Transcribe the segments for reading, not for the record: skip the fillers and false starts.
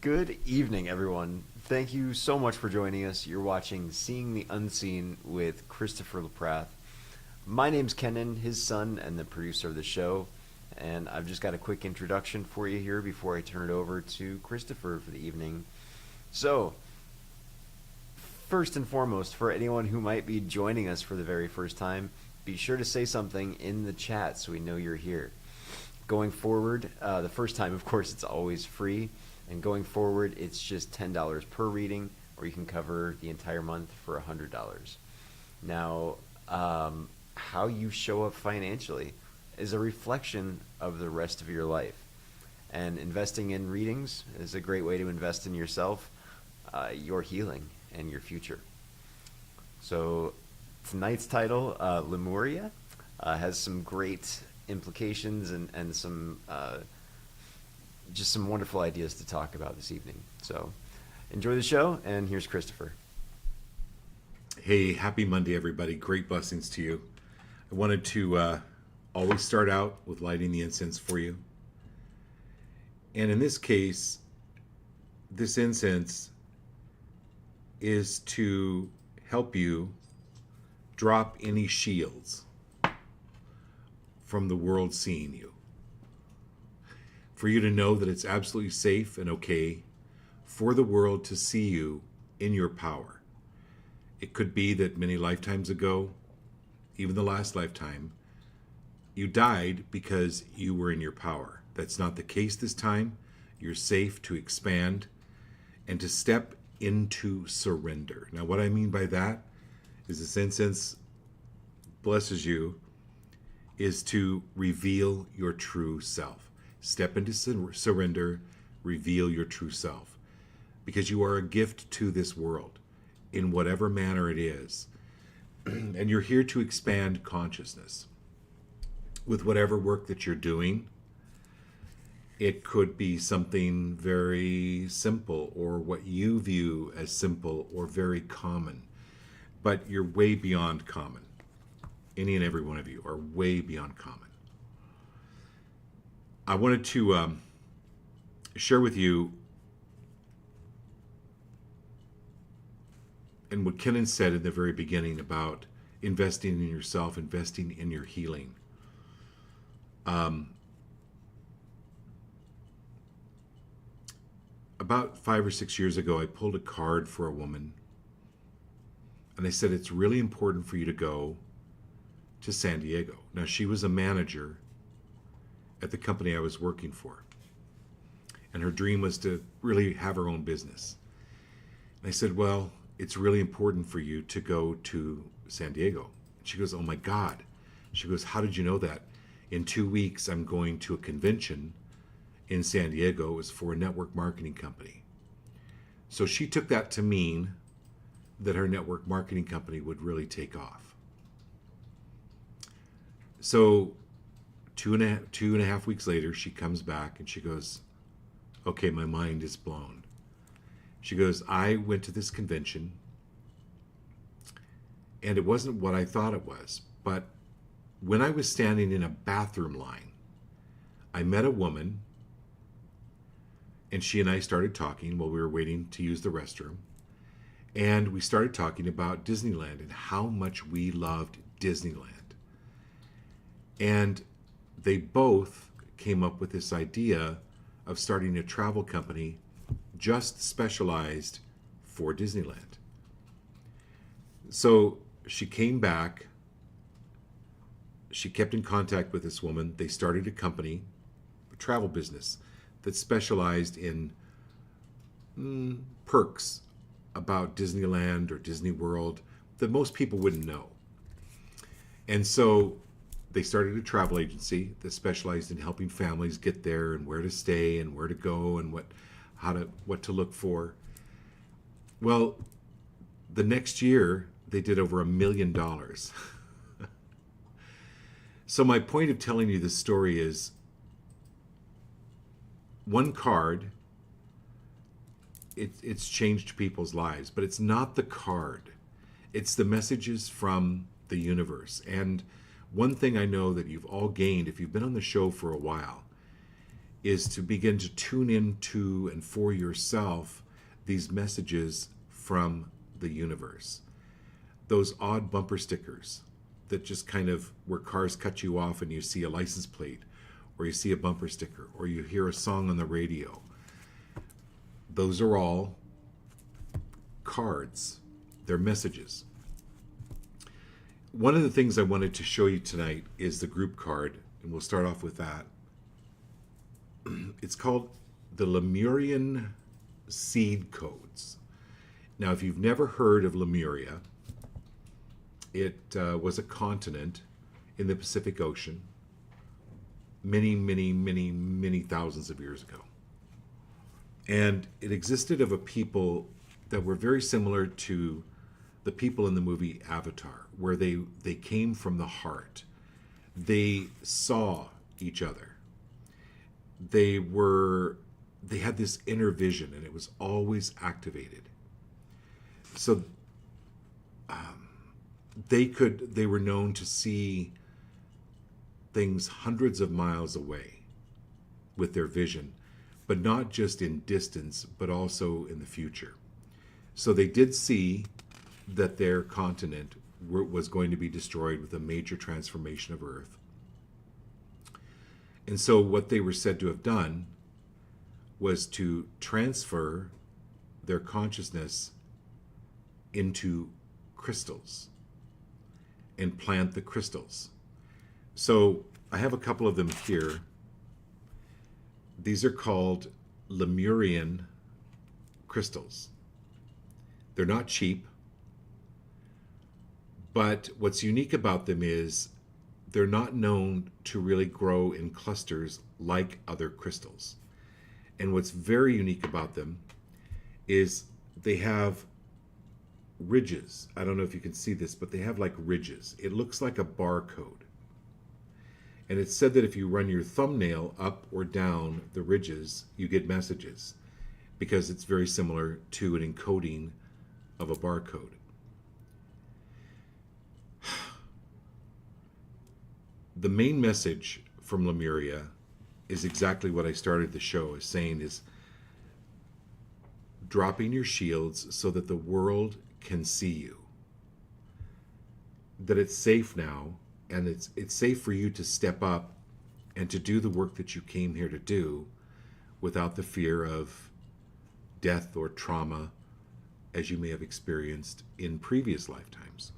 Good evening, everyone. Thank you so much for joining us. You're watching Seeing the Unseen with Christopher LaPrath. My name's Kenan, his son, and the producer of the show. And I've just got a quick introduction for you here before I turn it over to Christopher for the evening. So, first and foremost, for anyone who might be joining us for the very first time, be sure to say something in the chat so we know you're here. Going forward, the first time, of course, it's always free. And going forward, it's just $10 per reading, or you can cover the entire month for $100. Now, how you show up financially is a reflection of the rest of your life. And investing in readings is a great way to invest in yourself, your healing, and your future. So tonight's title, Lemuria, has some great implications and some just some wonderful ideas to talk about this evening. So enjoy the show, and here's Christopher. Hey, happy Monday, everybody. Great blessings to you. I wanted to always start out with lighting the incense for you. And in this case, this incense is to help you drop any shields from the world seeing you. For you to know that it's absolutely safe and okay for the world to see you in your power. It could be that many lifetimes ago, even the last lifetime, you died because you were in your power. That's not the case this time. You're safe to expand and to step into surrender. Now, what I mean by that is this incense blesses you is to reveal your true self. Step into surrender, reveal your true self. Because you are a gift to this world, in whatever manner it is. And you're here to expand consciousness. With whatever work that you're doing, it could be something very simple, or what you view as simple or very common. But you're way beyond common. Any and every one of you are way beyond common. I wanted to share with you, and what Kenan said in the very beginning about investing in yourself, investing in your healing. About 5 or 6 years ago, I pulled a card for a woman, and I said, it's really important for you to go to San Diego. Now, she was a manager at the company I was working for. And her dream was to really have her own business. And I said, well, it's really important for you to go to San Diego. She goes, oh my God. She goes, how did you know that? In 2 weeks, I'm going to a convention in San Diego. It was for a network marketing company. So she took that to mean that her network marketing company would really take off. So two and a half weeks later, she comes back and she goes, okay, my mind is blown. She goes, I went to this convention and it wasn't what I thought it was. But when I was standing in a bathroom line, I met a woman and she and I started talking while we were waiting to use the restroom. And we started talking about Disneyland and how much we loved Disneyland. And they both came up with this idea of starting a travel company just specialized for Disneyland. So she came back. She kept in contact with this woman. They started a company, a travel business, that specialized in perks about Disneyland or Disney World that most people wouldn't know. And so they started a travel agency that specialized in helping families get there and where to stay and where to go and what to look for. Well, the next year they did over $1 million. So my point of telling you this story is, one card, it's changed people's lives, but it's not the card. It's the messages from the universe. And one thing I know that you've all gained, if you've been on the show for a while, is to begin to tune into and for yourself these messages from the universe. Those odd bumper stickers that just kind of where cars cut you off and you see a license plate, or you see a bumper sticker, or you hear a song on the radio. Those are all cards. They're messages. One of the things I wanted to show you tonight is the group card, and we'll start off with that. It's called the Lemurian Seed Codes. Now, if you've never heard of Lemuria, it was a continent in the Pacific Ocean many thousands of years ago. And it existed of a people that were very similar to the people in the movie Avatar, where they came from the heart. They saw each other. They had this inner vision, and it was always activated. So they were known to see things hundreds of miles away with their vision, but not just in distance, but also in the future. So they did see that their continent was going to be destroyed with a major transformation of Earth. And so what they were said to have done was to transfer their consciousness into crystals and plant the crystals. So I have a couple of them here. These are called Lemurian crystals. They're not cheap, but what's unique about them is they're not known to really grow in clusters like other crystals. And what's very unique about them is they have ridges. I don't know if you can see this, but they have like ridges. It looks like a barcode. And it's said that if you run your thumbnail up or down the ridges, you get messages, because it's very similar to an encoding of a barcode. The main message from Lemuria is exactly what I started the show as saying, is dropping your shields so that the world can see you. That it's safe now, and it's safe for you to step up and to do the work that you came here to do without the fear of death or trauma as you may have experienced in previous lifetimes.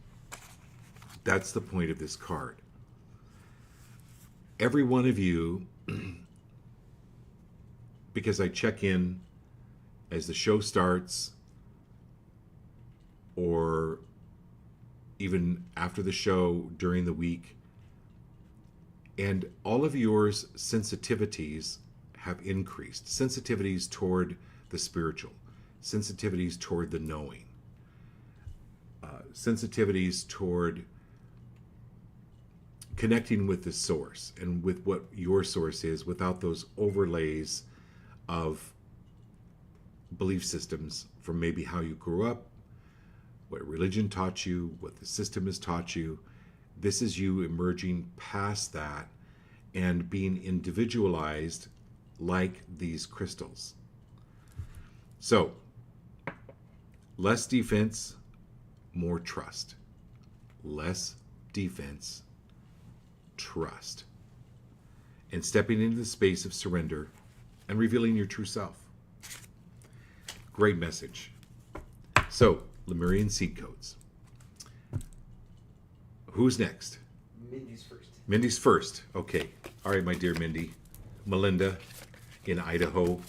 That's the point of this card. Every one of you, because I check in as the show starts, or even after the show during the week, and all of yours sensitivities have increased. Sensitivities toward the spiritual, sensitivities toward the knowing, sensitivities toward connecting with the source and with what your source is, without those overlays of belief systems from maybe how you grew up, what religion taught you, what the system has taught you. This is you emerging past that and being individualized like these crystals. So, less defense, more trust. Less defense, trust. And stepping into the space of surrender and revealing your true self. Great message. So, Lemurian seed codes. Who's next? Mindy's first. Mindy's first. Okay. All right, my dear Mindy. Melinda in Idaho.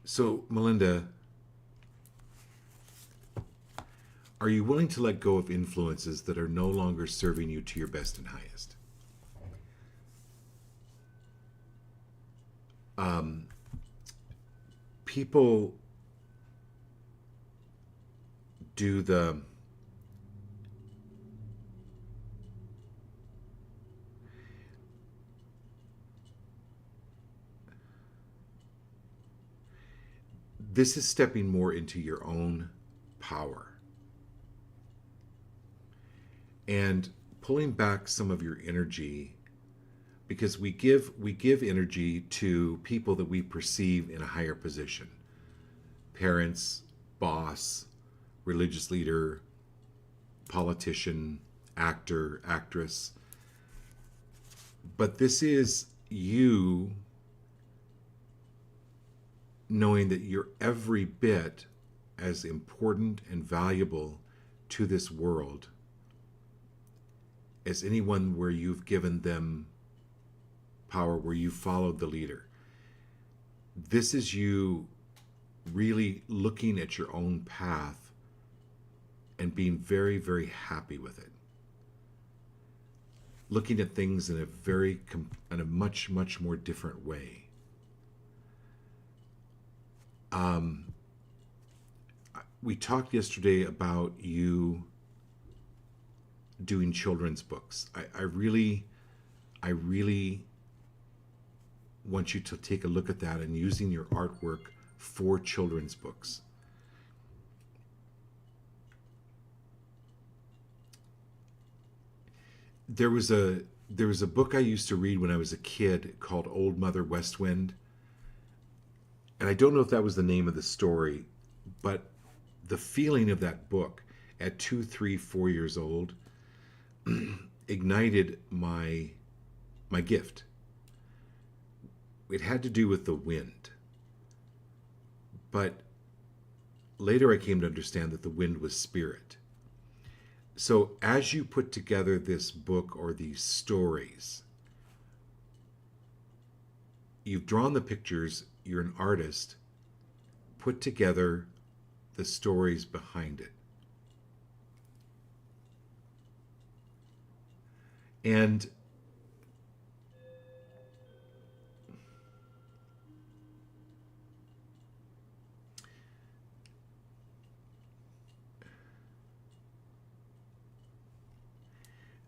So, Melinda, are you willing to let go of influences that are no longer serving you to your best and highest? people do this is stepping more into your own power and pulling back some of your energy, because we give energy to people that we perceive in a higher position: parents, boss, religious leader, politician, actor, actress. But this is you knowing that you're every bit as important and valuable to this world as anyone where you've given them power, where you followed the leader. This is you really looking at your own path and being very, very happy with it. Looking at things in a much, much more different way. We talked yesterday about you doing children's books. I really want you to take a look at that and using your artwork for children's books. There was a book I used to read when I was a kid called Old Mother West Wind. And I don't know if that was the name of the story, but the feeling of that book at 2, 3, 4 years old ignited my gift. It had to do with the wind. But later I came to understand that the wind was spirit. So as you put together this book or these stories, you've drawn the pictures, you're an artist, put together the stories behind it. And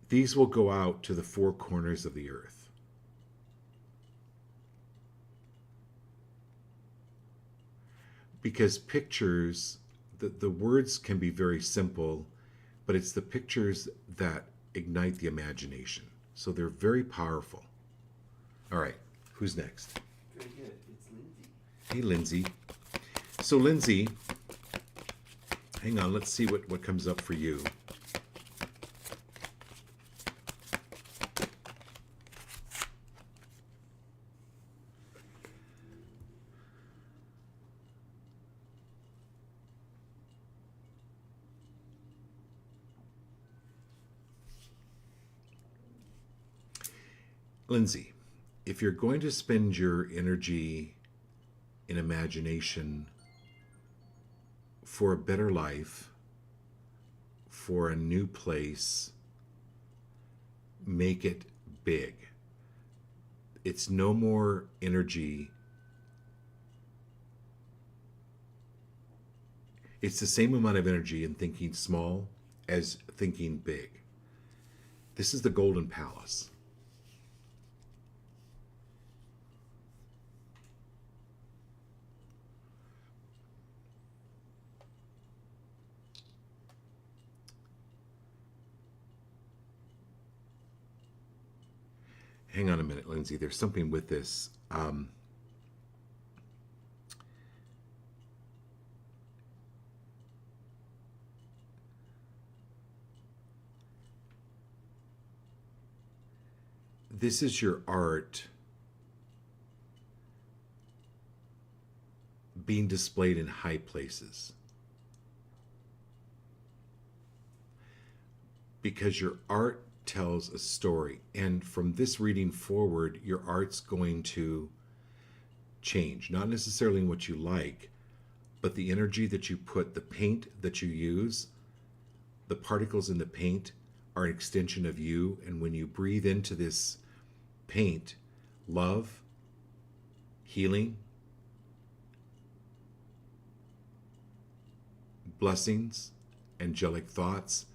these will go out to the four corners of the earth. Because pictures, the words can be very simple, but it's the pictures that ignite the imagination. So they're very powerful. All right, who's next? Very good. It's Lindsay. Hey, Lindsay. So, Lindsay, hang on, let's see what comes up for you. Lindsay, if you're going to spend your energy in imagination for a better life, for a new place, make it big. It's no more energy. It's the same amount of energy in thinking small as thinking big. This is the Golden Palace. Hang on a minute, Lindsay. There's something with this. This is your art being displayed in high places. Because your art tells a story, and from this reading forward, your art's going to change, not necessarily in what you like, but the energy that you put, the paint that you use, the particles in the paint are an extension of you. And when you breathe into this paint, love, healing, blessings, angelic thoughts.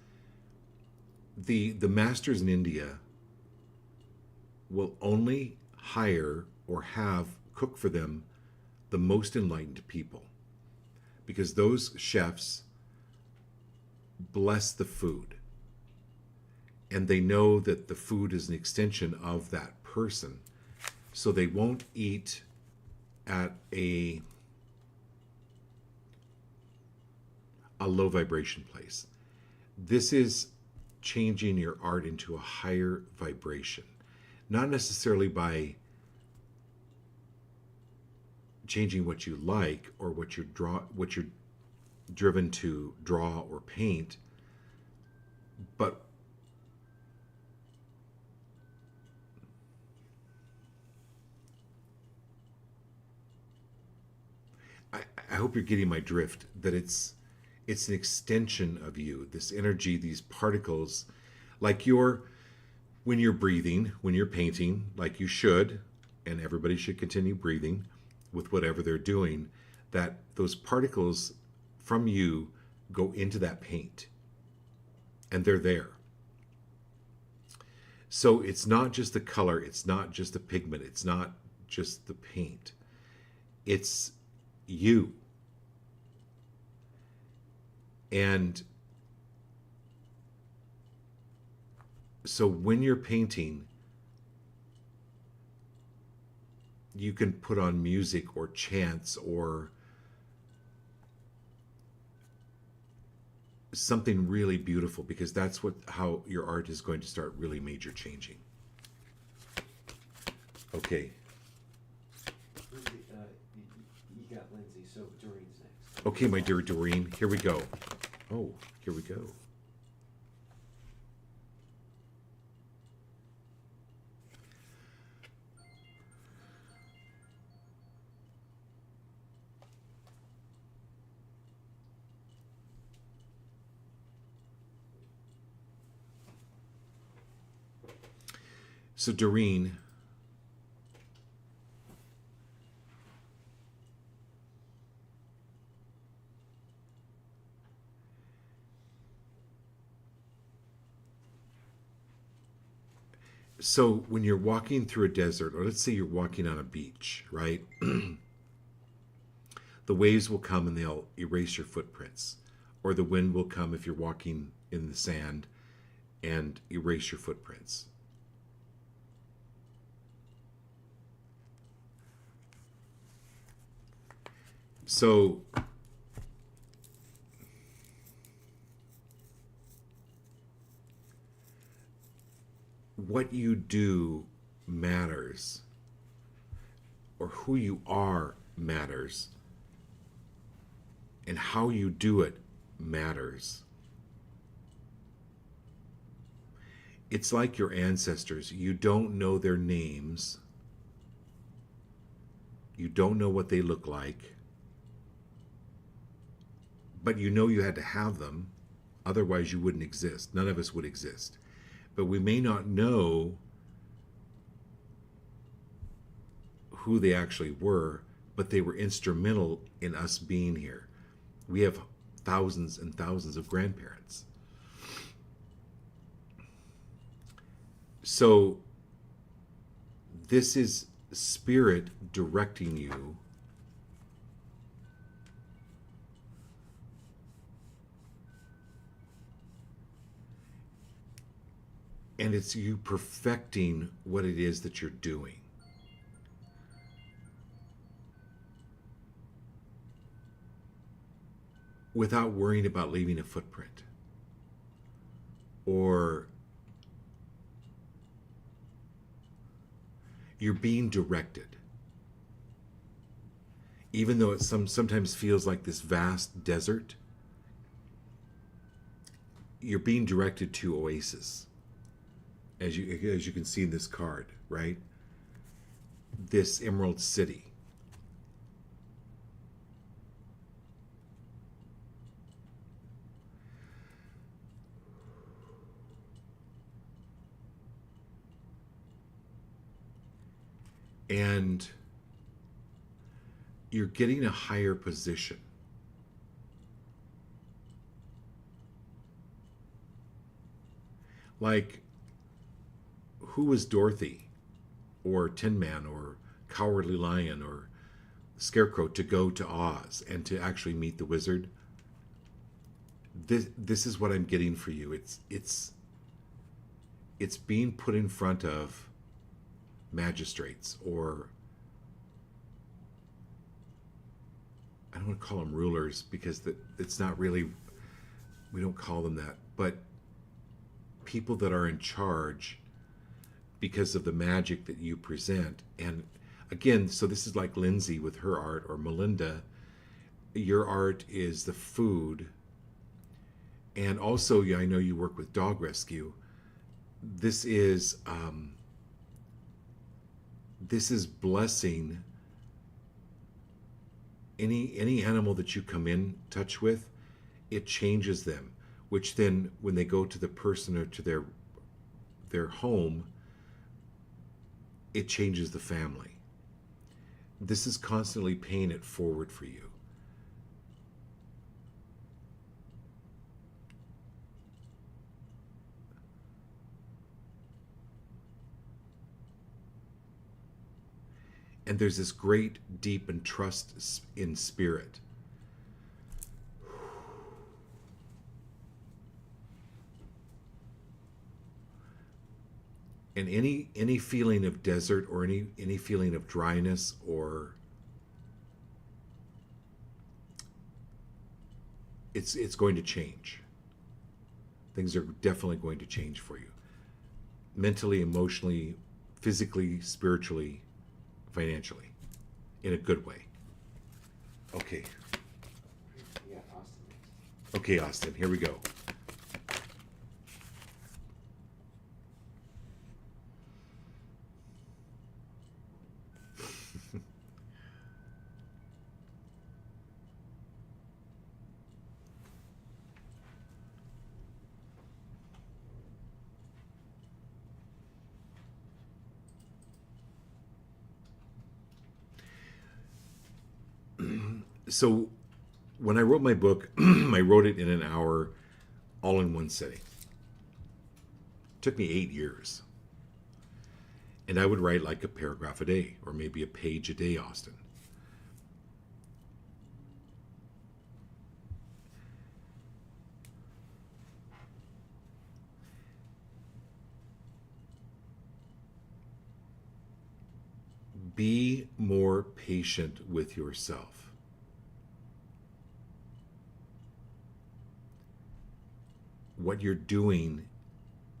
The masters in India will only hire or have cook for them the most enlightened people, because those chefs bless the food, and they know that the food is an extension of that person, so they won't eat at a low vibration place. This is changing your art into a higher vibration, not necessarily by changing what you like or what you're driven to draw or paint, but I hope you're getting my drift, that it's an extension of you, this energy, these particles, like when you're breathing, when you're painting, like you should, and everybody should continue breathing with whatever they're doing, that those particles from you go into that paint, and they're there. So it's not just the color, it's not just the pigment, it's not just the paint, it's you. And so when you're painting, you can put on music or chants or something really beautiful, because that's how your art is going to start really major changing. Okay. You got Lindsay, so Doreen's next. Okay, my dear Doreen, here we go. Oh, here we go. So Doreen, so when you're walking through a desert, or let's say you're walking on a beach, right? The waves will come and they'll erase your footprints. Or the wind will come if you're walking in the sand and erase your footprints. So what you do matters, or who you are matters, and how you do it matters. It's like your ancestors. You don't know their names. You don't know what they look like. But you know you had to have them, otherwise you wouldn't exist. None of us would exist. But we may not know who they actually were, but they were instrumental in us being here. We have thousands and thousands of grandparents. So this is spirit directing you and it's you perfecting what it is that you're doing. Without worrying about leaving a footprint. Or you're being directed. Even though it sometimes feels like this vast desert, you're being directed to oasis. As you can see in this card, right? This Emerald City. And you're getting a higher position. Like, who was Dorothy or Tin Man or Cowardly Lion or Scarecrow to go to Oz and to actually meet the wizard? This is what I'm getting for you. It's being put in front of magistrates, or I don't want to call them rulers because it's not really, we don't call them that, but people that are in charge because of the magic that you present. And again, so this is like Lindsay with her art, or Melinda, your art is the food. And also, yeah, I know you work with dog rescue. This is blessing any animal that you come in touch with. It changes them, which then when they go to the person or to their home, it changes the family. This is constantly paying it forward for you. And there's this great deep and trust in spirit. And any feeling of desert, or any feeling of dryness, or it's going to change. Things are definitely going to change for you. Mentally, emotionally, physically, spiritually, financially, in a good way. Okay. Yeah, Austin. Okay, Austin, here we go. So when I wrote my book, I wrote it in an hour, all in one sitting. It took me 8 years. And I would write like a paragraph a day, or maybe a page a day, Austin. Be more patient with yourself. What you're doing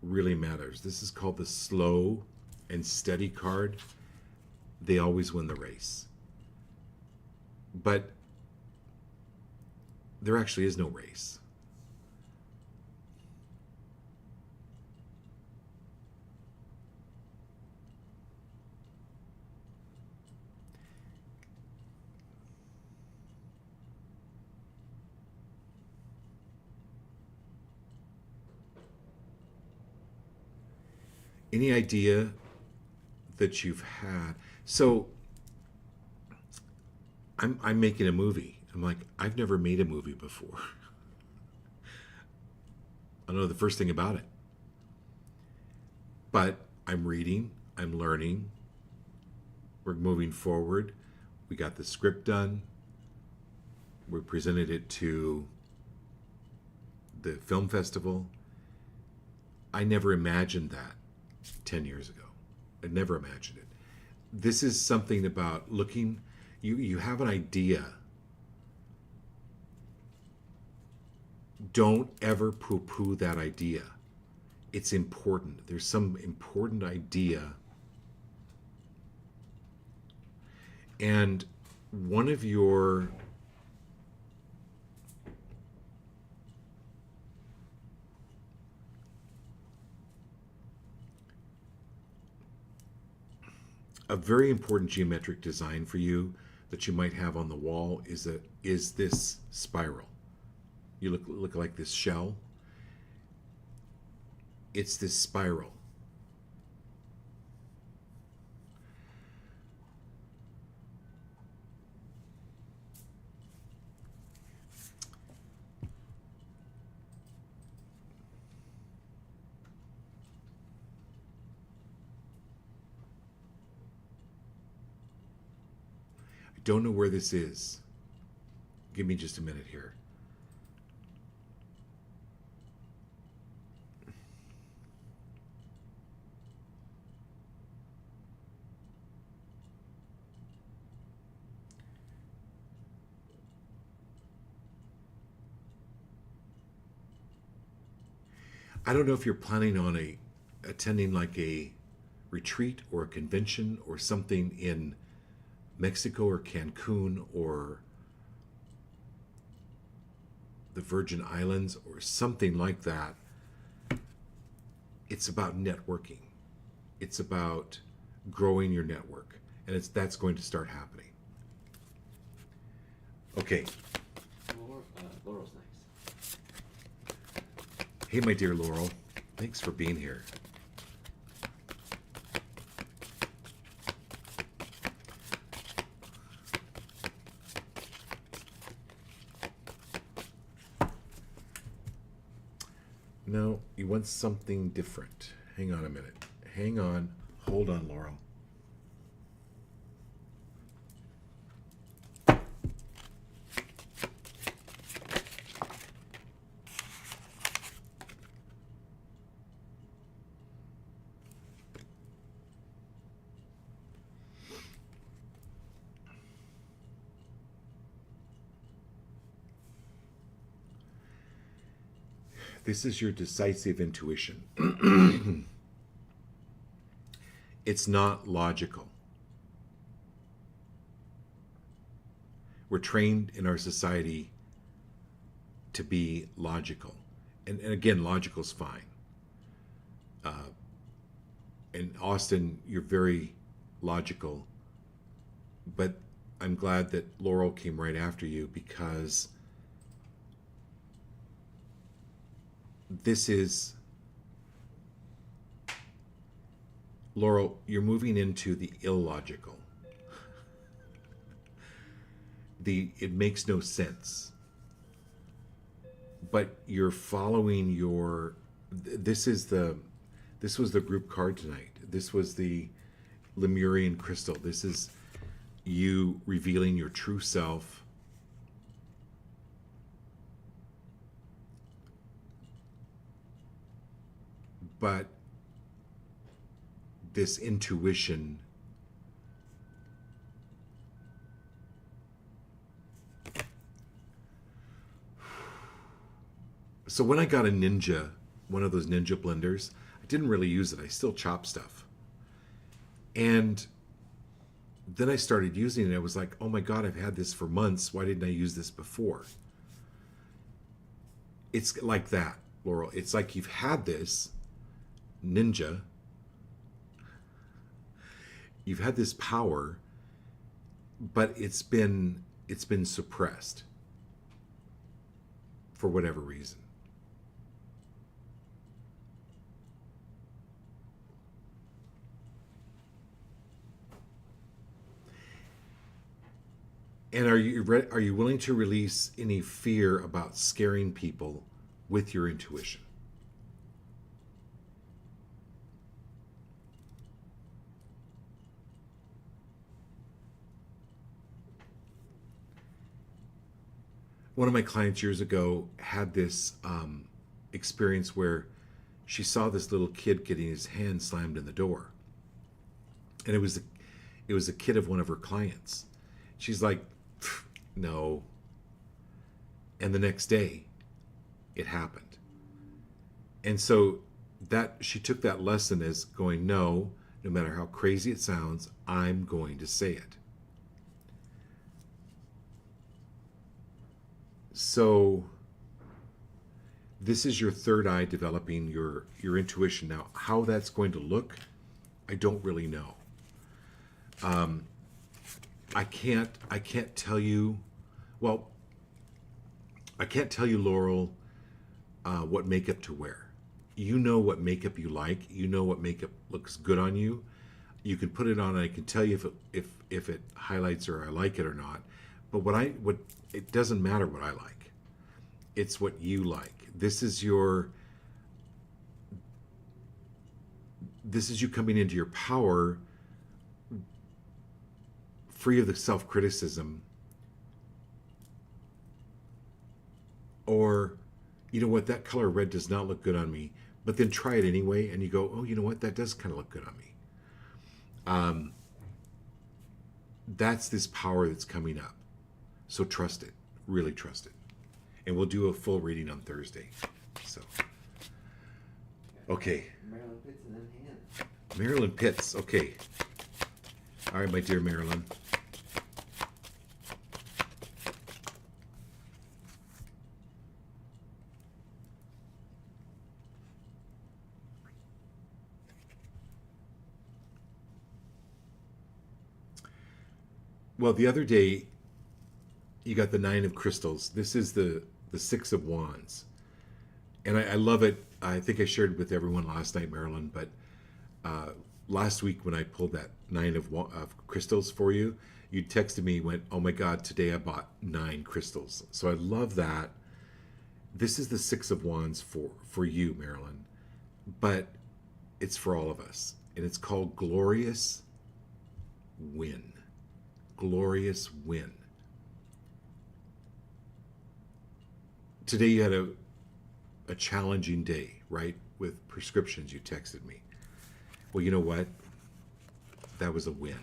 really matters. This is called the slow and steady card. They always win the race. But there actually is no race. Any idea that you've had? So I'm making a movie. I'm like, I've never made a movie before. I don't know the first thing about it. But I'm reading, I'm learning, we're moving forward. We got the script done. We presented it to the film festival. I never imagined that 10 years ago. I never imagined it. This is something about looking, you have an idea. Don't ever poo-poo that idea. It's important. There's some important idea. And one of your a very important geometric design for you that you might have on the wall is this spiral. You look like this shell. It's this spiral. I don't know where this is. Give me just a minute here. I don't know if you're planning on attending like a retreat or a convention or something in Mexico or Cancun or the Virgin Islands or something like that. It's about networking. It's about growing your network, and that's going to start happening. Okay. Laurel's nice. Hey, my dear Laurel. Thanks for being here. No, you want something different. Hang on a minute. Hang on. Hold on, Laurel. This is your decisive intuition. It's not logical. We're trained in our society to be logical. And again, logical's fine. And Austin, you're very logical. But I'm glad that Laurel came right after you, because this is, Laurel, you're moving into the illogical. It makes no sense. But you're following your, this was the group card tonight. This was the Lemurian crystal. This is you revealing your true self. But this intuition so when I got a Ninja, one of those Ninja blenders, I didn't really use it. I still chop stuff. And then I started using it. I was like, oh my God, I've had this for months. Why didn't I use this before? It's like that, Laurel. It's like you've had this Ninja. You've had this power, but it's been suppressed for whatever reason. And are you willing to release any fear about scaring people with your intuition? One of my clients years ago had this experience where she saw this little kid getting his hand slammed in the door, and it was a kid of one of her clients. She's like, no. And the next day, it happened. And so that she took that lesson as going, no matter how crazy it sounds, I'm going to say it. So this is your third eye developing your intuition. Now, how that's going to look, I don't really know. I can't tell you. Well, I can't tell you, Laurel, what makeup to wear. You know what makeup you like. You know what makeup looks good on you. You can put it on, and I can tell you if it highlights or I like it or not. But what it doesn't matter what I like. It's what you like. This is you coming into your power free of the self-criticism, or, you know what, that color red does not look good on me, but then try it anyway, and you go, oh, you know what, that does kind of look good on me. That's this power that's coming up. So trust it, really trust it. And we'll do a full reading on Thursday. So, okay. Marilyn Pitts in them hands. Marilyn Pitts, okay. All right, my dear Marilyn. Well, the other day, you got the 9 of crystals. This is the 6 of wands. And I love it. I think I shared it with everyone last night, Marilyn, but last week when I pulled that 9 of crystals for you, you texted me, went, oh my God, today I bought 9 crystals. So I love that. This is the 6 of wands for you, Marilyn, but it's for all of us. And it's called Glorious Win. Glorious Win. Today you had a challenging day, right? With prescriptions, you texted me. Well, you know what? That was a win.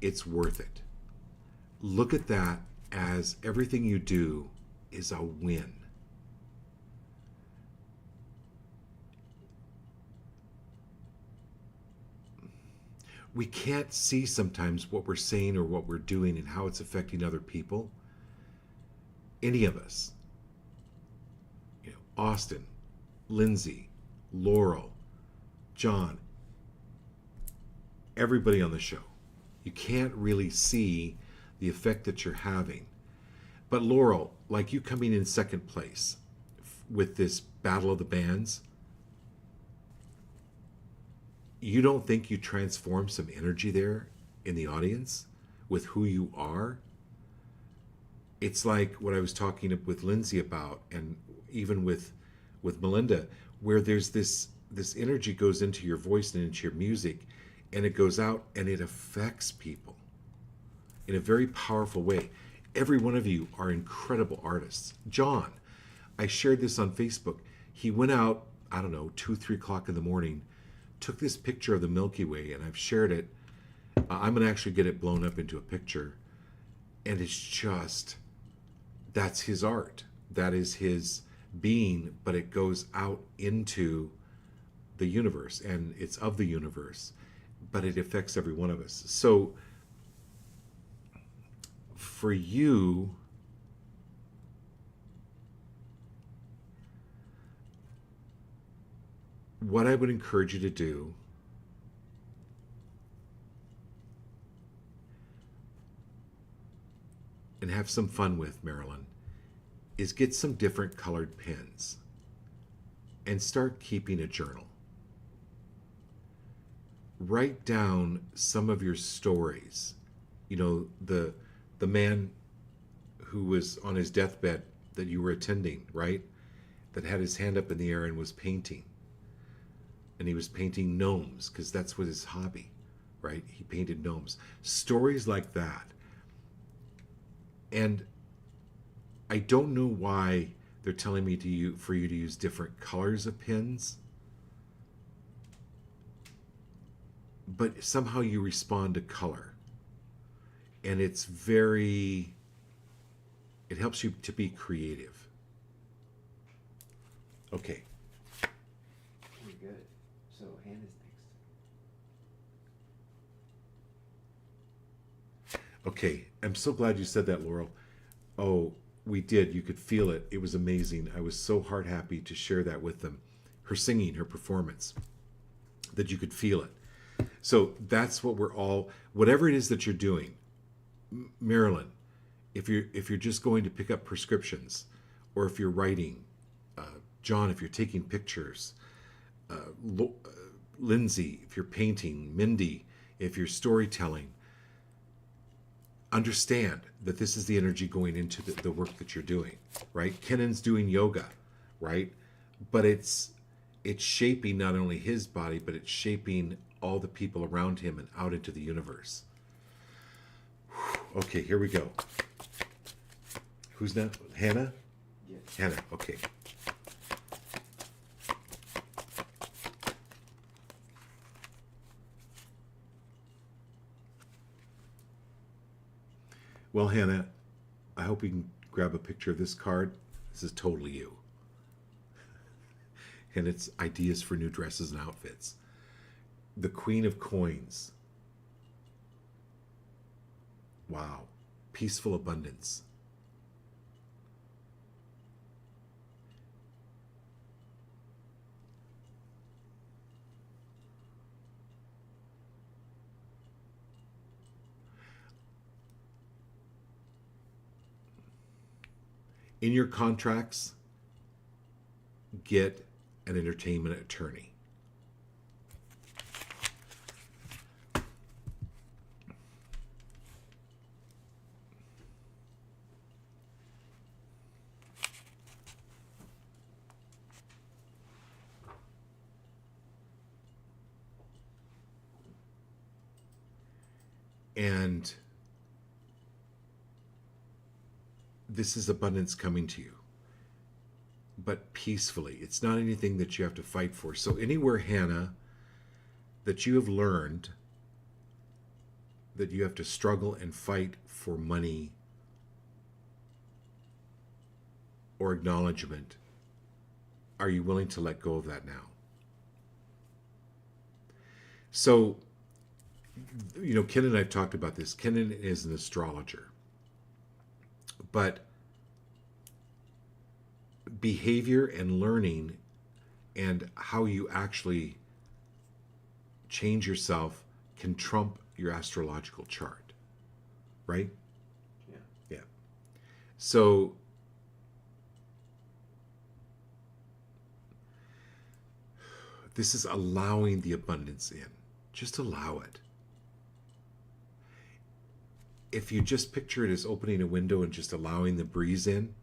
It's worth it. Look at that as everything you do is a win. We can't see sometimes what we're saying or what we're doing and how it's affecting other people. Any of us. You know, Austin, Lindsay, Laurel, John, everybody on the show. You can't really see the effect that you're having. But Laurel, like you coming in second place with this Battle of the Bands, you don't think you transform some energy there in the audience with who you are? It's like what I was talking with Lindsay about, and even with Melinda, where there's this energy goes into your voice and into your music, and it goes out and it affects people in a very powerful way. Every one of you are incredible artists. John, I shared this on Facebook. He went out, I don't know, 2, 3 o'clock in the morning, took this picture of the Milky Way, and I've shared it. I'm going to actually get it blown up into a picture. And it's just, that's his art. That is his being, but it goes out into the universe, and it's of the universe, but it affects every one of us. So for you, what I would encourage you to do and have some fun with, Marilyn, is get some different colored pens and start keeping a journal. Write down some of your stories. You know, the man who was on his deathbed that you were attending, right? That had his hand up in the air and was painting. And he was painting gnomes because that's what his hobby, right? He painted gnomes. Stories like that. And I don't know why they're telling me for you to use different colors of pens, but somehow you respond to color. And it helps you to be creative. Okay. Very good. So hand is next. Okay, I'm so glad you said that, Laurel. Oh, we did. You could feel it. It was amazing. I was so heart happy to share that with them. Her singing, her performance, that you could feel it. So that's what we're all, whatever it is that you're doing, Marilyn, if you're just going to pick up prescriptions, or if you're writing, John, if you're taking pictures, Lindsay, if you're painting, Mindy, if you're storytelling, understand that this is the energy going into the work that you're doing, right? Kennan's doing yoga, right? But it's shaping not only his body, but it's shaping all the people around him and out into the universe. Okay, here we go. Who's now? Hannah? Yes. Hannah, okay. Well, Hannah, I hope you can grab a picture of this card. This is totally you. And it's ideas for new dresses and outfits. The Queen of Coins. Wow. Peaceful abundance. In your contracts, get an entertainment attorney. And this is abundance coming to you, but peacefully. It's not anything that you have to fight for. So anywhere, Hannah, that you have learned that you have to struggle and fight for money or acknowledgement, are you willing to let go of that now? So, you know, Ken and I have talked about this. Ken is an astrologer. But behavior and learning and how you actually change yourself can trump your astrological chart, right? Yeah. Yeah. So this is allowing the abundance in. Just allow it. If you just picture it as opening a window and just allowing the breeze in,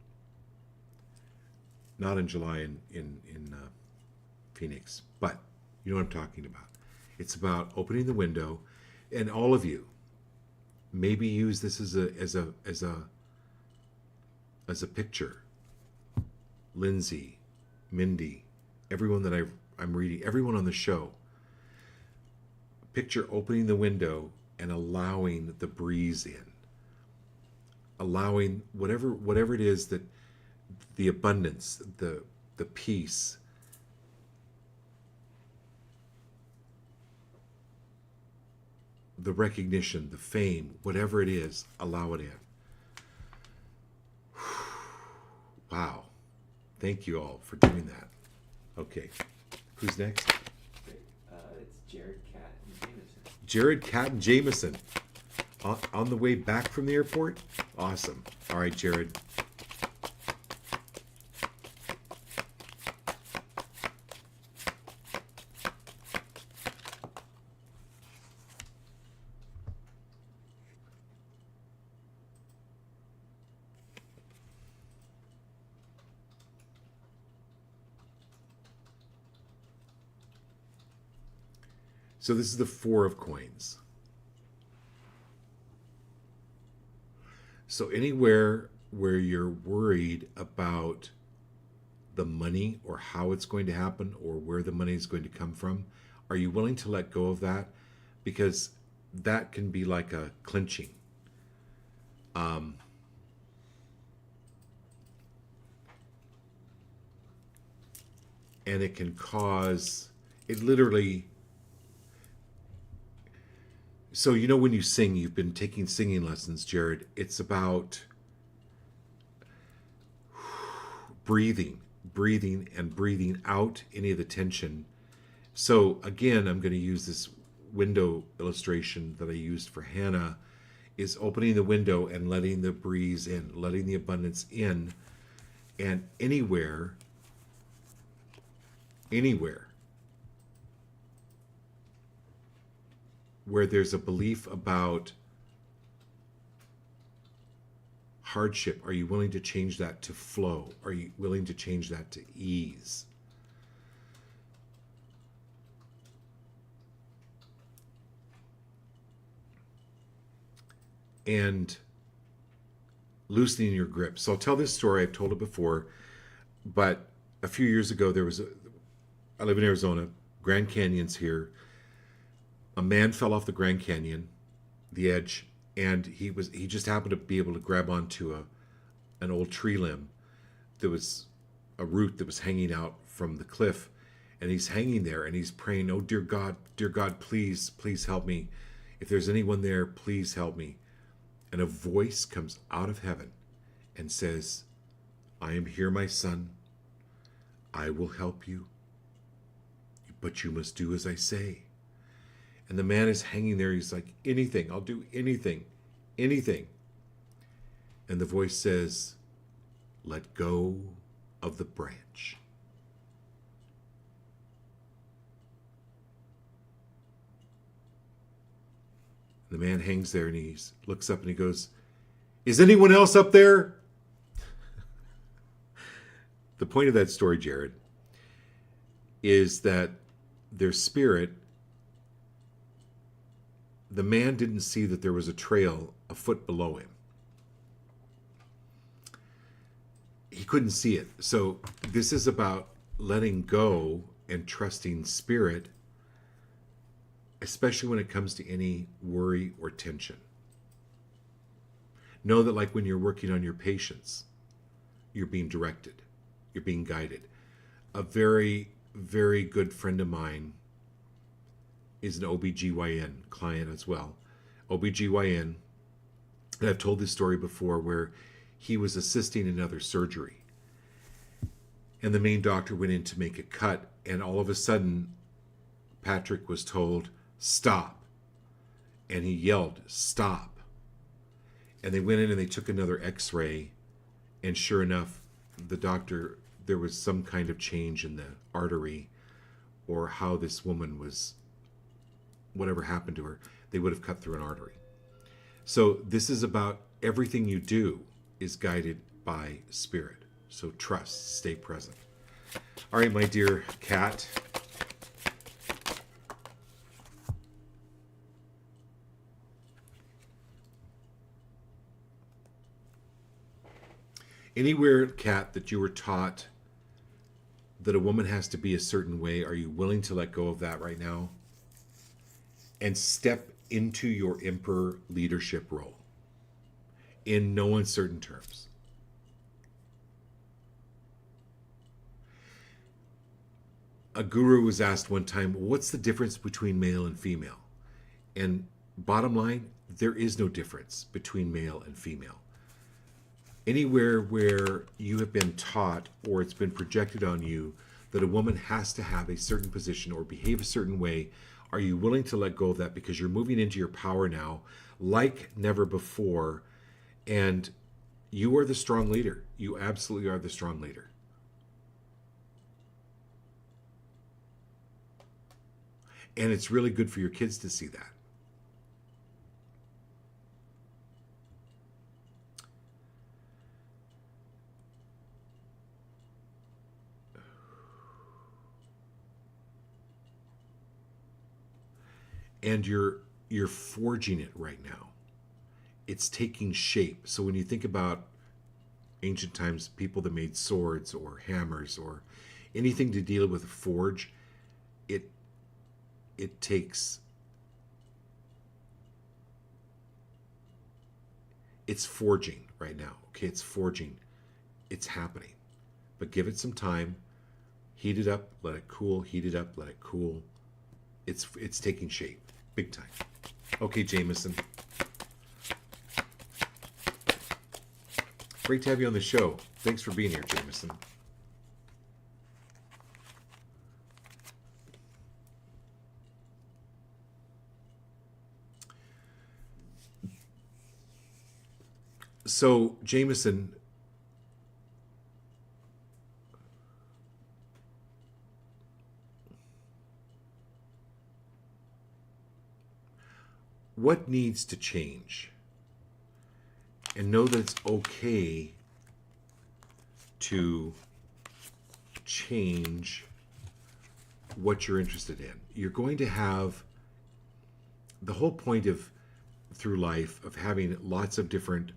not in July in Phoenix, but you know what I'm talking about. It's about opening the window, and all of you maybe use this as a picture. Lindsay, Mindy, everyone that I'm reading, everyone on the show. Picture opening the window and allowing the breeze in, allowing whatever it is, that the abundance, the peace, the recognition, the fame, whatever it is, allow it in. Wow. Thank you all for doing that. Okay. Who's next? Great. It's Jared, Cat, and Jameson. Jared, Cat, and Jameson. On the way back from the airport? Awesome. All right, Jared. So this is the Four of Coins. So anywhere where you're worried about the money or how it's going to happen or where the money is going to come from, are you willing to let go of that? Because that can be like a clinching. And it can cause, it literally, so you know when you sing, you've been taking singing lessons, Jared, it's about breathing and breathing out any of the tension. So again, I'm going to use this window illustration that I used for Hannah, is opening the window and letting the breeze in, letting the abundance in, and anywhere where there's a belief about hardship, are you willing to change that to flow? Are you willing to change that to ease? and loosening your grip. So I'll tell this story. I've told it before, but a few years ago, I live in Arizona, Grand Canyon's here. A man fell off the Grand Canyon, the edge, and he just happened to be able to grab onto an old tree limb. There was a root that was hanging out from the cliff, and he's hanging there and he's praying, "Oh, dear God, please, please help me. If there's anyone there, please help me." And a voice comes out of heaven and says, "I am here, my son. I will help you, but you must do as I say." And the man is hanging there. He's like, "Anything, I'll do anything, anything." And the voice says, "Let go of the branch." The man hangs there and he looks up and he goes, "Is anyone else up there?" The point of that story, Jared, is that their spirit, the man didn't see that there was a trail a foot below him. He couldn't see it. So this is about letting go and trusting spirit, especially when it comes to any worry or tension. Know that, like when you're working on your patients, you're being directed, you're being guided. A very, very good friend of mine is an OBGYN client as well. OBGYN, and I've told this story before, where he was assisting another surgery. And the main doctor went in to make a cut, and all of a sudden, Patrick was told, "Stop." And he yelled, "Stop." And they went in and they took another x-ray, and sure enough, the doctor, there was some kind of change in the artery, or how this woman was, whatever happened to her, they would have cut through an artery. So this is about everything you do is guided by spirit. So trust, stay present. All right, my dear cat. Anywhere, cat, that you were taught that a woman has to be a certain way, are you willing to let go of that right now and step into your emperor leadership role in no uncertain terms? A guru was asked one time, "What's the difference between male and female?" And bottom line, there is no difference between male and female. Anywhere where you have been taught or it's been projected on you that a woman has to have a certain position or behave a certain way, are you willing to let go of that, because you're moving into your power now like never before, and you are the strong leader. You absolutely are the strong leader. And it's really good for your kids to see that. And you're forging it right now. It's taking shape. So when you think about ancient times, people that made swords or hammers or anything to deal with a forge, it takes, it's forging right now. Okay, it's forging. It's happening. But give it some time. Heat it up, let it cool, heat it up, let it cool. It's taking shape. Big time. Okay, Jameson. Great to have you on the show. Thanks for being here, Jameson. So, Jameson, what needs to change? And know that it's okay to change what you're interested in. You're going to have, the whole point of through life of having lots of different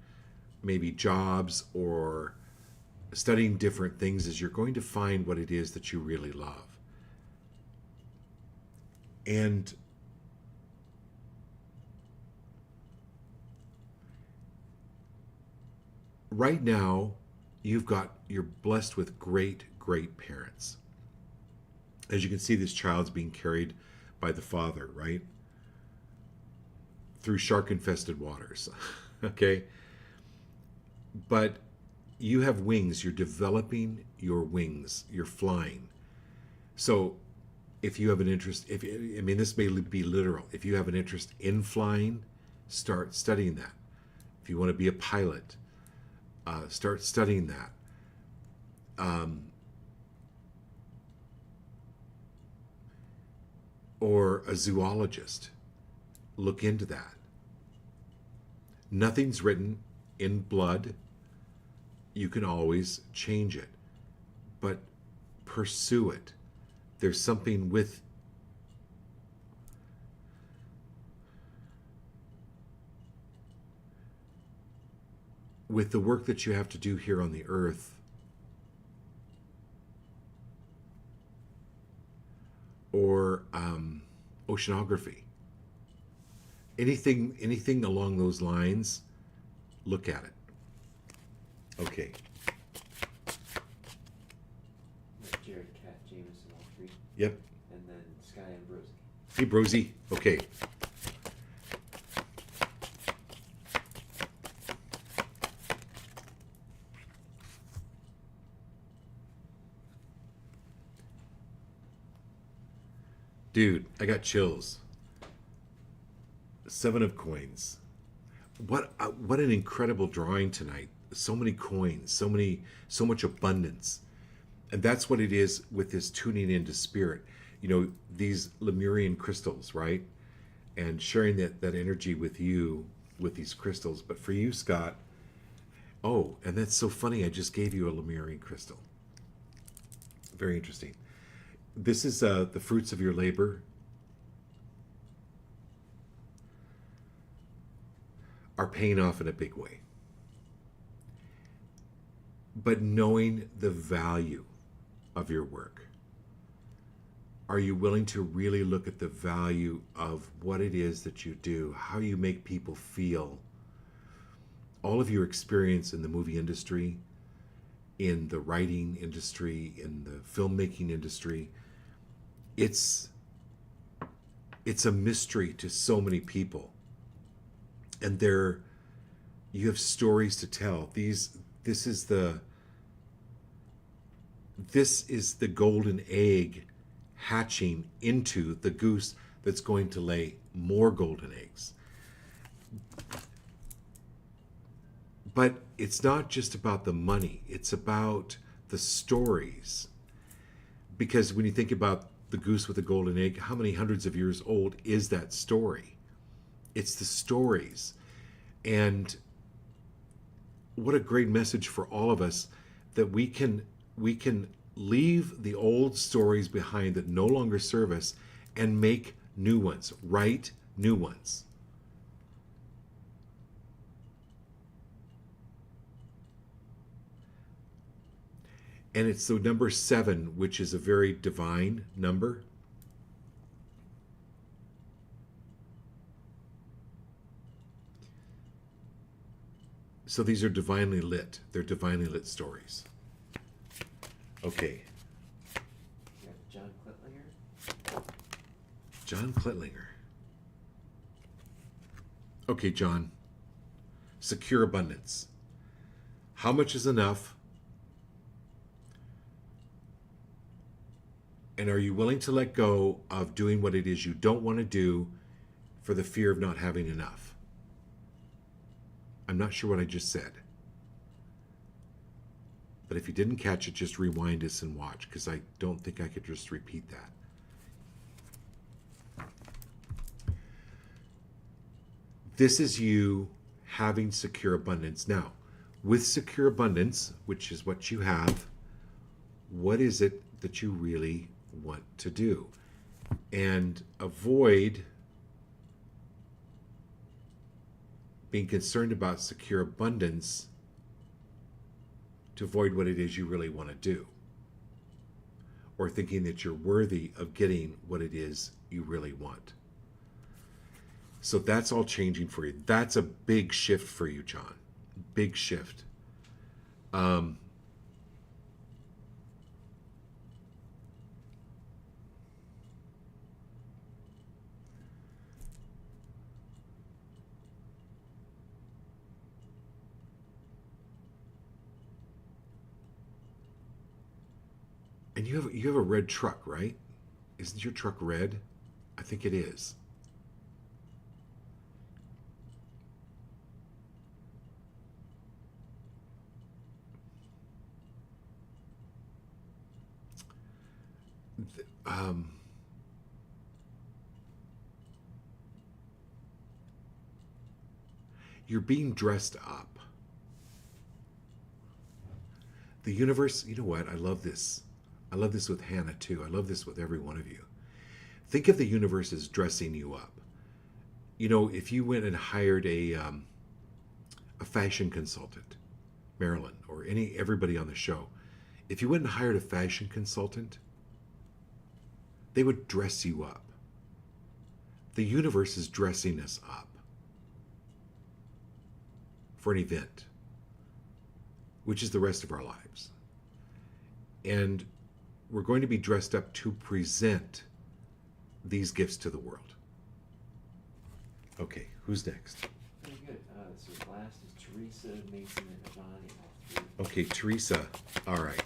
maybe jobs or studying different things is you're going to find what it is that you really love. And right now, you're blessed with great, great parents. As you can see, this child's being carried by the father, right? Through shark infested waters. Okay? But you have wings. You're developing your wings. You're flying. So if you have an interest, this may be literal. If you have an interest in flying, start studying that. If you want to be a pilot, start studying that. Or a zoologist, look into that. Nothing's written in blood. You can always change it, but pursue it. There's something with the work that you have to do here on the earth, or oceanography. Anything along those lines, look at it. Okay. Jared, Cat, Jameson, all three. Yep. And then Sky and Brosie. Hey, Brosie. Okay. Dude, I got chills. 7 of coins. What an incredible drawing tonight. So many coins, so much abundance. And that's what it is with this tuning into spirit. You know, these Lemurian crystals, right? And sharing that energy with you with these crystals. But for you, Scott, oh, and that's so funny. I just gave you a Lemurian crystal. Very interesting. This is the fruits of your labor are paying off in a big way. But knowing the value of your work, are you willing to really look at the value of what it is that you do, how you make people feel? All of your experience in the movie industry, in the writing industry, in the filmmaking industry, it's a mystery to so many people. And you have stories to tell. This is the golden egg hatching into the goose that's going to lay more golden eggs. But it's not just about the money, it's about the stories. Because when you think about the goose with the golden egg, how many hundreds of years old is that story? It's the stories. And what a great message for all of us that we can leave the old stories behind that no longer serve us and make new ones, write new ones. And it's the number 7, which is a very divine number. So these are divinely lit. They're divinely lit stories. Okay. You have John Clitlinger. John Clitlinger. Okay, John. Secure abundance. How much is enough? And are you willing to let go of doing what it is you don't want to do for the fear of not having enough? I'm not sure what I just said. But if you didn't catch it, just rewind this and watch, because I don't think I could just repeat that. This is you having secure abundance. Now, with secure abundance, which is what you have, what is it that you really want to do? And avoid being concerned about secure abundance to avoid what it is you really want to do, or thinking that you're worthy of getting what it is you really want. So that's all changing for you. That's a big shift for you, John. Big shift. And you have a red truck, right? Isn't your truck red? I think it is. You're being dressed up. The universe, you know what? I love this. I love this with Hannah too. I love this with every one of you. Think of the universe as dressing you up. You know, if you went and hired a fashion consultant, Marilyn, or everybody on the show, if you went and hired a fashion consultant, they would dress you up. The universe is dressing us up for an event, which is the rest of our lives. And we're going to be dressed up to present these gifts to the world. Okay, who's next? Very good. So last is Teresa, Mason, and Johnny. Okay, Teresa. All right.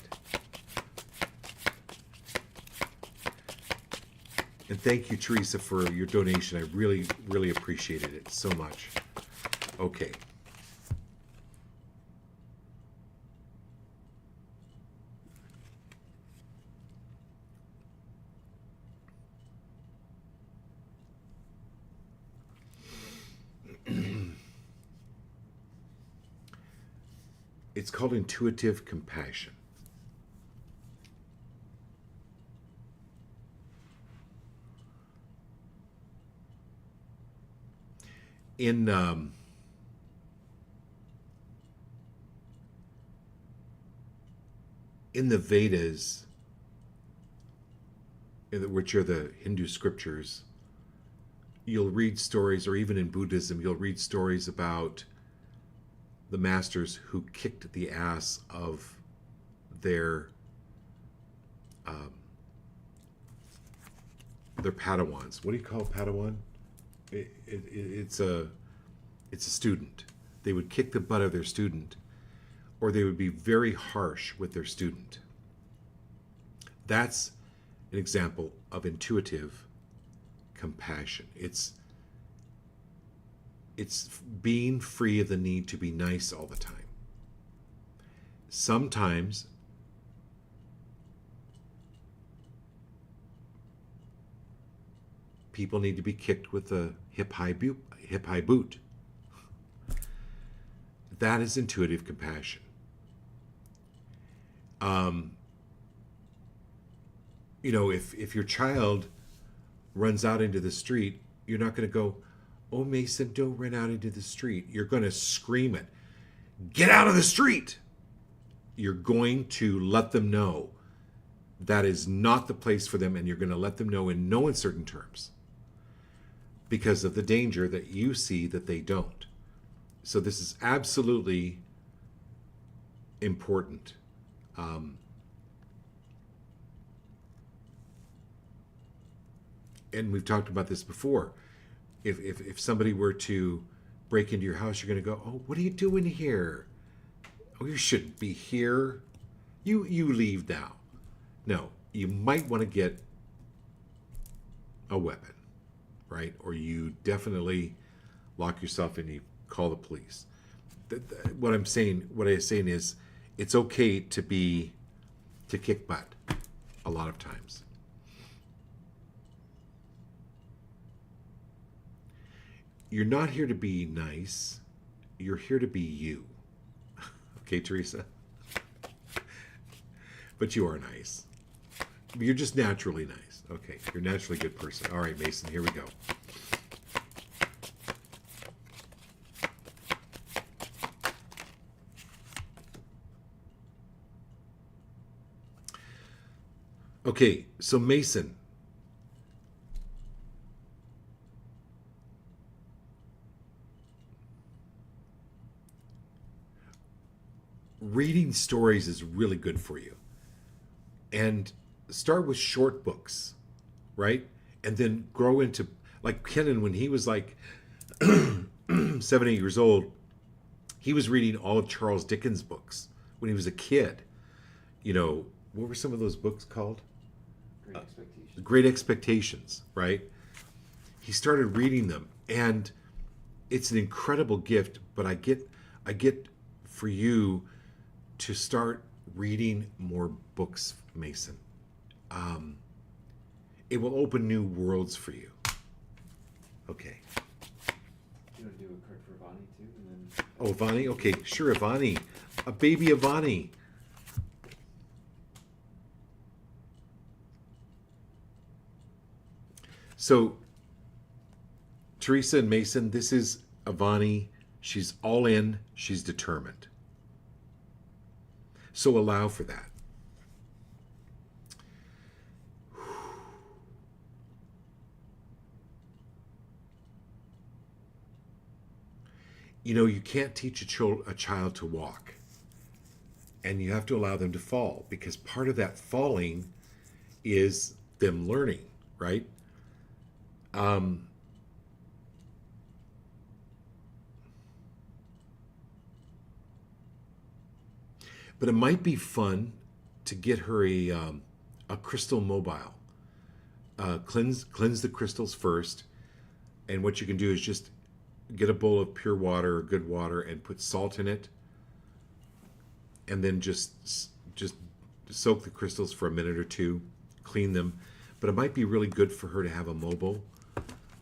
And thank you, Teresa, for your donation. I really, really appreciated it so much. Okay. It's called intuitive compassion. In the Vedas, which are the Hindu scriptures, you'll read stories, or even in Buddhism, you'll read stories about the masters who kicked the ass of their Padawans. What do you call a Padawan? It's a student. They would kick the butt of their student, or they would be very harsh with their student. That's an example of intuitive compassion. It's being free of the need to be nice all the time. Sometimes people need to be kicked with a hip-high boot. That is intuitive compassion. You know, if your child runs out into the street, you're not going to go, "Oh, Mason, don't run out into the street." You're going to scream it, "Get out of the street!" You're going to let them know that is not the place for them, and you're going to let them know in no uncertain terms, because of the danger that you see that they don't. So this is absolutely important. And we've talked about this before. If somebody were to break into your house, you're going to go, "Oh, what are you doing here? Oh, you shouldn't be here. You leave now." No, you might want to get a weapon, right? Or you definitely lock yourself in, you call the police. What I'm saying is, it's okay to kick butt a lot of times. You're not here to be nice. You're here to be you. Okay, Teresa? But you are nice. You're just naturally nice. Okay, you're a naturally good person. All right, Mason, here we go. Okay, so Mason, reading stories is really good for you. And start with short books, right? And then grow into, like Kenan, when he was like 7, 8 years old, he was reading all of Charles Dickens' books when he was a kid. You know, what were some of those books called? Great expectations. Great Expectations, right? He started reading them, and it's an incredible gift. But I get for you to start reading more books, Mason. It will open new worlds for you. Okay. You want to do a card for Vani too, and then. Oh, Ivani? Okay, sure, Ivani. A baby Ivani. So, Teresa and Mason, this is Ivani. She's all in, she's determined. So, allow for that. You know, you can't teach a child to walk, and you have to allow them to fall, because part of that falling is them learning, right? Um, but it might be fun to get her a crystal mobile. Cleanse the crystals first, and what you can do is just get a bowl of pure water or good water and put salt in it, and then just soak the crystals for a minute or two, clean them. But it might be really good for her to have a mobile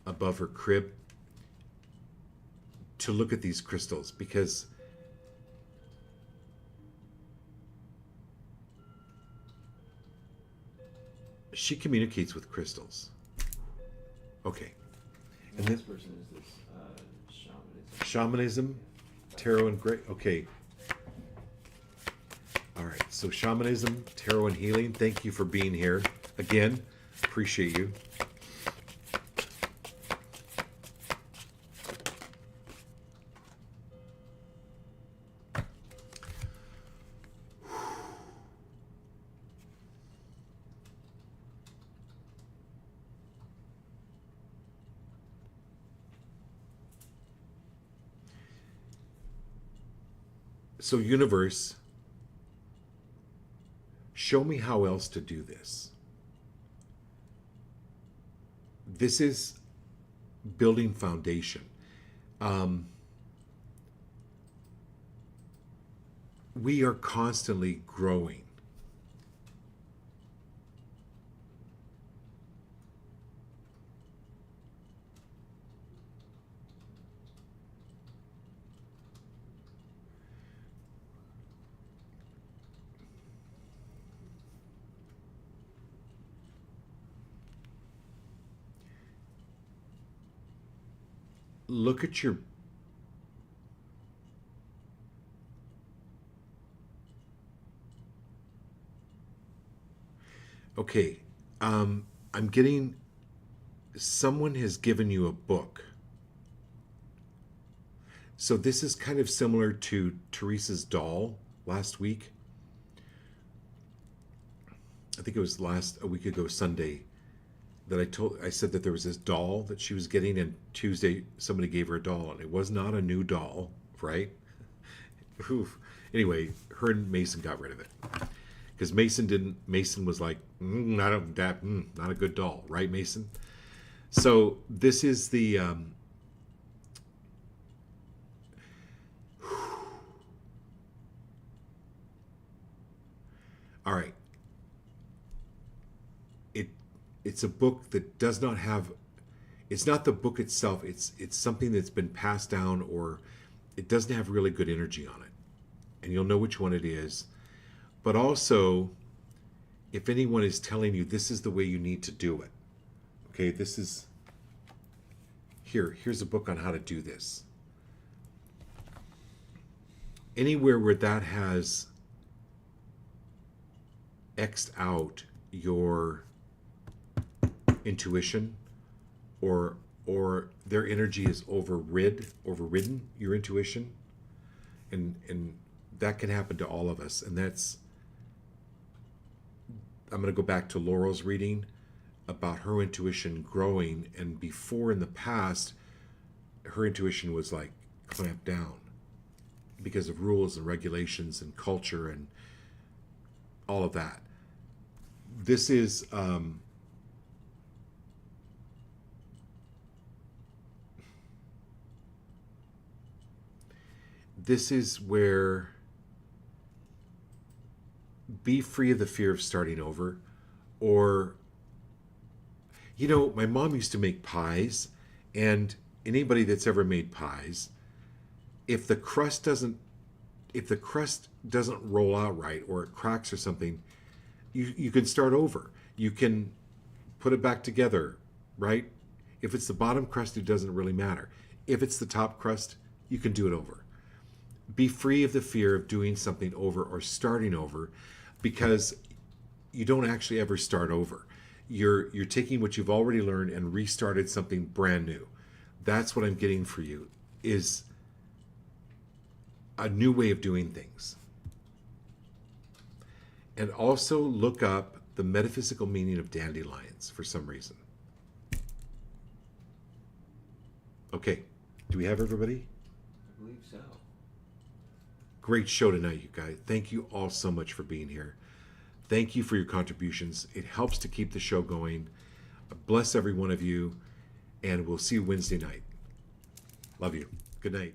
above her crib to look at these crystals, because she communicates with crystals. Okay. And this person is this Shamanism, tarot and great. Okay. All right. So shamanism, tarot and healing. Thank you for being here again. Appreciate you. So, universe, show me how else to do this. This is building foundation. We are constantly growing. Look at your okay. I'm getting someone has given you a book. So this is kind of similar to Teresa's doll last week. I think it was a week ago Sunday that I said that there was this doll that she was getting, and Tuesday somebody gave her a doll, and it was not a new doll, right? Oof. Anyway, her and Mason got rid of it because Mason was like, not a good doll, right, Mason? So this is the all right. It's a book that does not have. It's not the book itself. It's something that's been passed down, or it doesn't have really good energy on it, and you'll know which one it is. But also, if anyone is telling you this is the way you need to do it, okay, this is here's a book on how to do this. Anywhere where that has X'd out, your intuition, or their energy is overridden your intuition, and that can happen to all of us. And that's, I'm going to go back to Laurel's reading about her intuition growing, and before in the past her intuition was like clamped down because of rules and regulations and culture and all of that. This is this is where, be free of the fear of starting over. Or, you know, my mom used to make pies, and anybody that's ever made pies, if the crust doesn't roll out right, or it cracks or something, you can start over. You can put it back together, right? If it's the bottom crust, it doesn't really matter. If it's the top crust, you can do it over. Be free of the fear of doing something over or starting over, because you don't actually ever start over. You're taking what you've already learned and restarted something brand new. That's what I'm getting for you, is a new way of doing things. And also look up the metaphysical meaning of dandelions for some reason. Okay, do we have everybody? I believe so. Great show tonight, you guys. Thank you all so much for being here. Thank you for your contributions. It helps to keep the show going. Bless every one of you, and we'll see you Wednesday night. Love you. Good night.